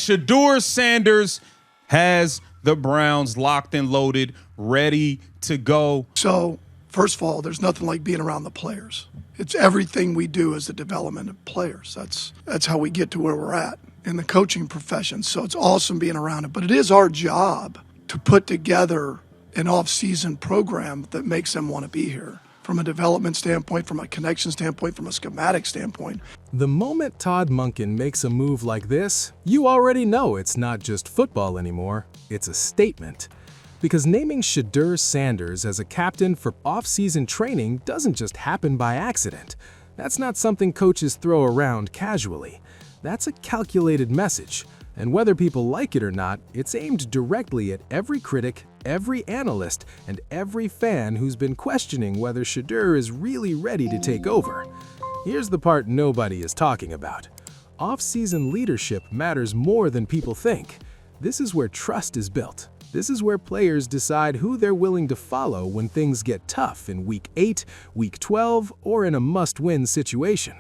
Shedeur Sanders has the Browns locked and loaded, ready to go. So, first of all, there's nothing like being around the players. It's everything we do as the development of players. That's how we get to where we're at in the coaching profession. So it's awesome being around it. But it is our job to put together an off-season program that makes them want to be here. From a development standpoint, from a connection standpoint, from a schematic standpoint. The moment Todd Monken makes a move like this, you already know it's not just football anymore, it's a statement. Because naming Shedeur Sanders as a captain for off-season training doesn't just happen by accident. That's not something coaches throw around casually. That's a calculated message. And whether people like it or not, it's aimed directly at every critic, every analyst, and every fan who's been questioning whether Shedeur is really ready to take over. Here's the part nobody is talking about. Off-season leadership matters more than people think. This is where trust is built. This is where players decide who they're willing to follow when things get tough in Week 8, Week 12, or in a must-win situation.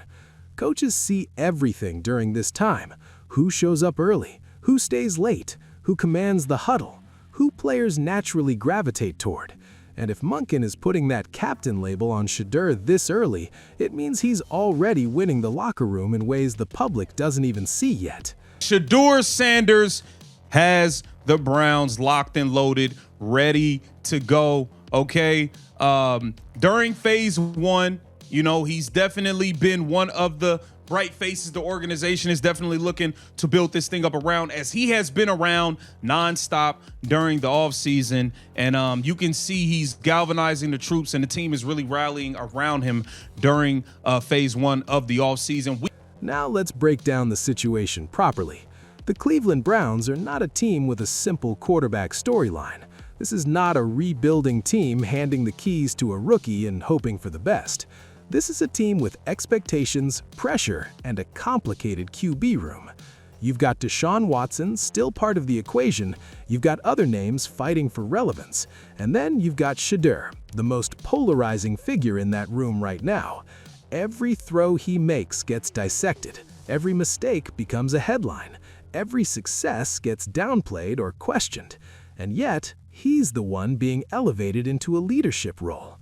Coaches see everything during this time. Who shows up early? Who stays late? Who commands the huddle? Who players naturally gravitate toward? And if Monken is putting that captain label on Shedeur this early, it means he's already winning the locker room in ways the public doesn't even see yet. Shedeur Sanders has the Browns locked and loaded, ready to go, okay? During phase one, you know, he's definitely been one of the bright faces. The organization is definitely looking to build this thing up around, as he has been around nonstop during the offseason. And you can see he's galvanizing the troops, and the team is really rallying around him during phase one of the offseason. Now let's break down the situation properly. The Cleveland Browns are not a team with a simple quarterback storyline. This is not a rebuilding team handing the keys to a rookie and hoping for the best. This is a team with expectations, pressure, and a complicated QB room. You've got Deshaun Watson, still part of the equation. You've got other names fighting for relevance. And then you've got Shedeur, the most polarizing figure in that room right now. Every throw he makes gets dissected. Every mistake becomes a headline. Every success gets downplayed or questioned. And yet, he's the one being elevated into a leadership role.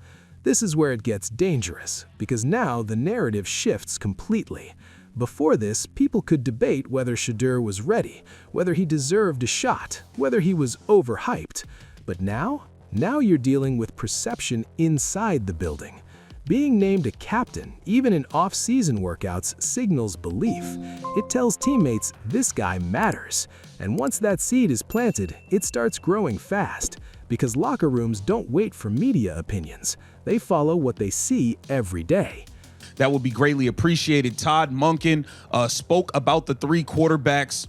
This is where it gets dangerous, because now the narrative shifts completely. Before this, people could debate whether Shedeur was ready, whether he deserved a shot, whether he was overhyped. But now you're dealing with perception inside the building. Being named a captain, even in off-season workouts, signals belief. It tells teammates this guy matters. And once that seed is planted, it starts growing fast. Because locker rooms don't wait for media opinions. They follow what they see every day. That would be greatly appreciated. Todd Monken spoke about the three quarterbacks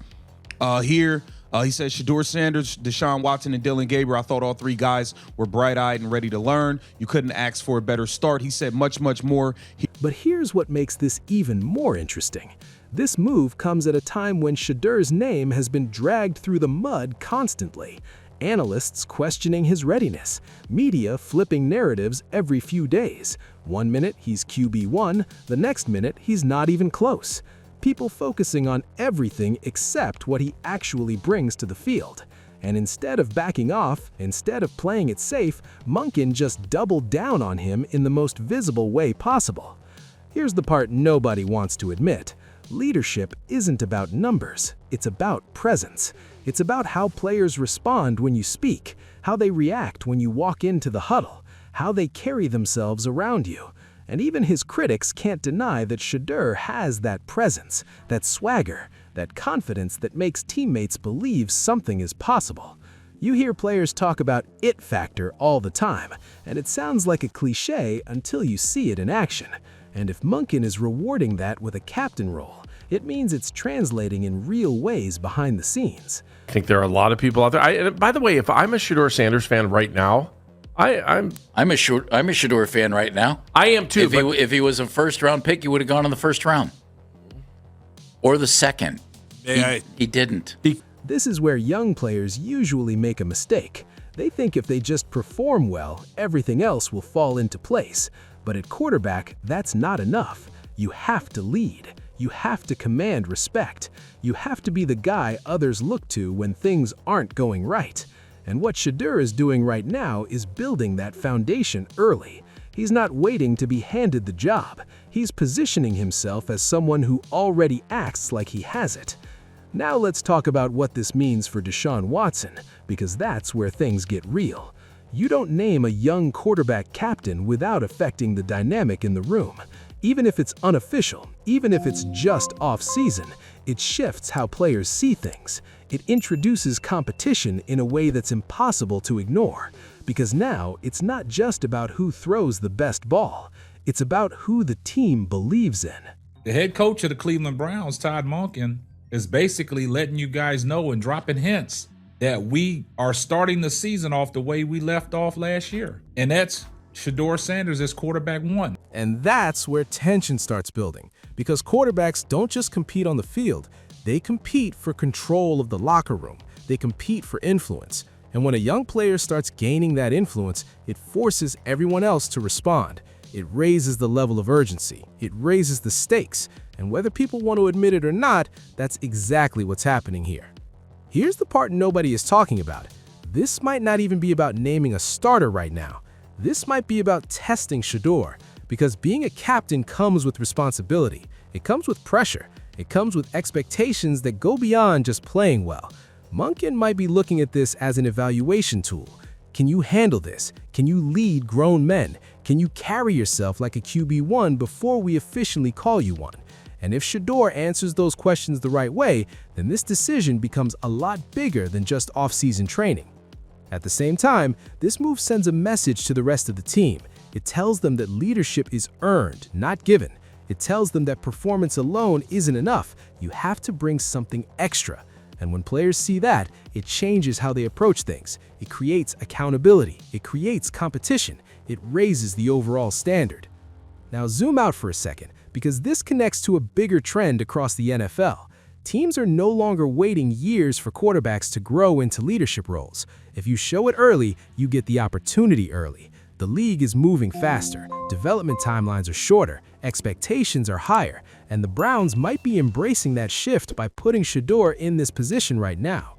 here. He said Shedeur Sanders, Deshaun Watson, and Dylan Gabriel. I thought all three guys were bright-eyed and ready to learn. You couldn't ask for a better start. He said much more. But here's what makes this even more interesting. This move comes at a time when Shedeur's name has been dragged through the mud constantly. Analysts questioning his readiness, media flipping narratives every few days. One minute he's QB1, the next minute he's not even close. People focusing on everything except what he actually brings to the field. And instead of backing off, instead of playing it safe, Monken just doubled down on him in the most visible way possible. Here's the part nobody wants to admit. Leadership isn't about numbers, it's about presence. It's about how players respond when you speak, how they react when you walk into the huddle, how they carry themselves around you. And even his critics can't deny that Shedeur has that presence, that swagger, that confidence that makes teammates believe something is possible. You hear players talk about it factor all the time, and it sounds like a cliche until you see it in action. And if Monken is rewarding that with a captain role, it means it's translating in real ways behind the scenes. I think there are a lot of people out there. By the way, if I'm a Shedeur Sanders fan right now, I'm a Shedeur fan right now. I am too. If he was a first-round pick, he would have gone in the first round. Or the second. He didn't. This is where young players usually make a mistake. They think if they just perform well, everything else will fall into place. But at quarterback, that's not enough. You have to lead. You have to command respect. You have to be the guy others look to when things aren't going right. And what Shedeur is doing right now is building that foundation early. He's not waiting to be handed the job. He's positioning himself as someone who already acts like he has it. Now let's talk about what this means for Deshaun Watson, because that's where things get real. You don't name a young quarterback captain without affecting the dynamic in the room. Even if it's unofficial, even if it's just off-season, it shifts how players see things. It introduces competition in a way that's impossible to ignore. Because now, it's not just about who throws the best ball. It's about who the team believes in. The head coach of the Cleveland Browns, Todd Monken, is basically letting you guys know and dropping hints that we are starting the season off the way we left off last year. And that's Shedeur Sanders as quarterback 1. And that's where tension starts building, because quarterbacks don't just compete on the field, they compete for control of the locker room. They compete for influence. And when a young player starts gaining that influence, it forces everyone else to respond. It raises the level of urgency. It raises the stakes. And whether people want to admit it or not, that's exactly what's happening here. Here's the part nobody is talking about. This might not even be about naming a starter right now. This might be about testing Shedeur, because being a captain comes with responsibility. It comes with pressure. It comes with expectations that go beyond just playing well. Monken might be looking at this as an evaluation tool. Can you handle this? Can you lead grown men? Can you carry yourself like a QB1 before we officially call you one? And if Shedeur answers those questions the right way, then this decision becomes a lot bigger than just off-season training. At the same time, this move sends a message to the rest of the team. It tells them that leadership is earned, not given. It tells them that performance alone isn't enough. You have to bring something extra. And when players see that, it changes how they approach things. It creates accountability. It creates competition. It raises the overall standard. Now zoom out for a second, because this connects to a bigger trend across the NFL. Teams are no longer waiting years for quarterbacks to grow into leadership roles. If you show it early, you get the opportunity early. The league is moving faster, development timelines are shorter, expectations are higher, and the Browns might be embracing that shift by putting Shedeur in this position right now.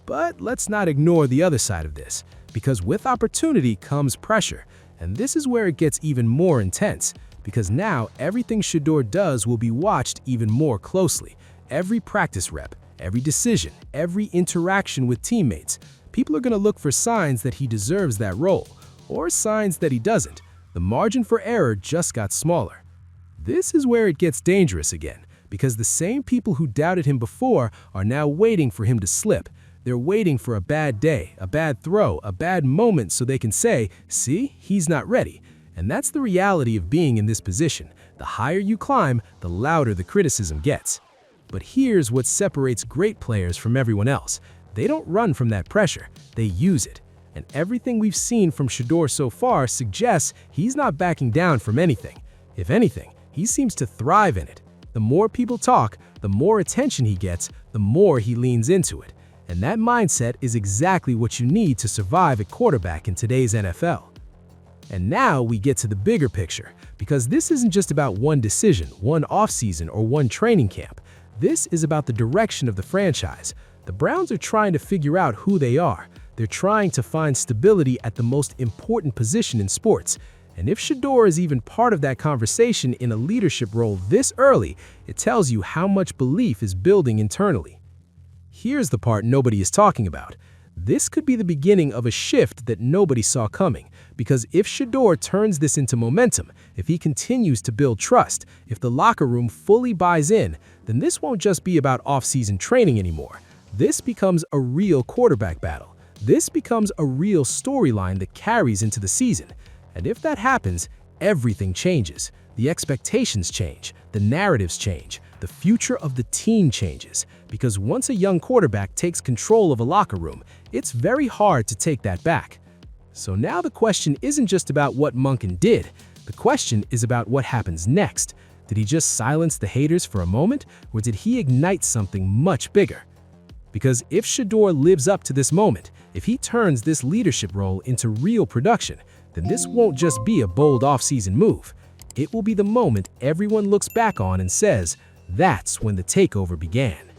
But let's not ignore the other side of this, because with opportunity comes pressure, and this is where it gets even more intense, because now everything Shedeur does will be watched even more closely. Every practice rep, every decision, every interaction with teammates, people are going to look for signs that he deserves that role, or signs that he doesn't. The margin for error just got smaller. This is where it gets dangerous again, because the same people who doubted him before are now waiting for him to slip. They're waiting for a bad day, a bad throw, a bad moment so they can say, see, he's not ready. And that's the reality of being in this position. The higher you climb, the louder the criticism gets. But here's what separates great players from everyone else. They don't run from that pressure, they use it. And everything we've seen from Shedeur so far suggests he's not backing down from anything. If anything, he seems to thrive in it. The more people talk, the more attention he gets, the more he leans into it. And that mindset is exactly what you need to survive at quarterback in today's NFL. And now we get to the bigger picture, because this isn't just about one decision, one offseason, or one training camp. This is about the direction of the franchise. The Browns are trying to figure out who they are. They're trying to find stability at the most important position in sports. And if Shedeur is even part of that conversation in a leadership role this early, it tells you how much belief is building internally. Here's the part nobody is talking about. This could be the beginning of a shift that nobody saw coming, because if Shedeur turns this into momentum, if he continues to build trust, if the locker room fully buys in, then this won't just be about off-season training anymore. This becomes a real quarterback battle. This becomes a real storyline that carries into the season. And if that happens, everything changes. The expectations change, the narratives change, the future of the team changes. Because once a young quarterback takes control of a locker room, it's very hard to take that back. So now the question isn't just about what Monken did. The question is about what happens next. Did he just silence the haters for a moment, or did he ignite something much bigger? Because if Shedeur lives up to this moment, if he turns this leadership role into real production, then this won't just be a bold off-season move. It will be the moment everyone looks back on and says, That's when the takeover began.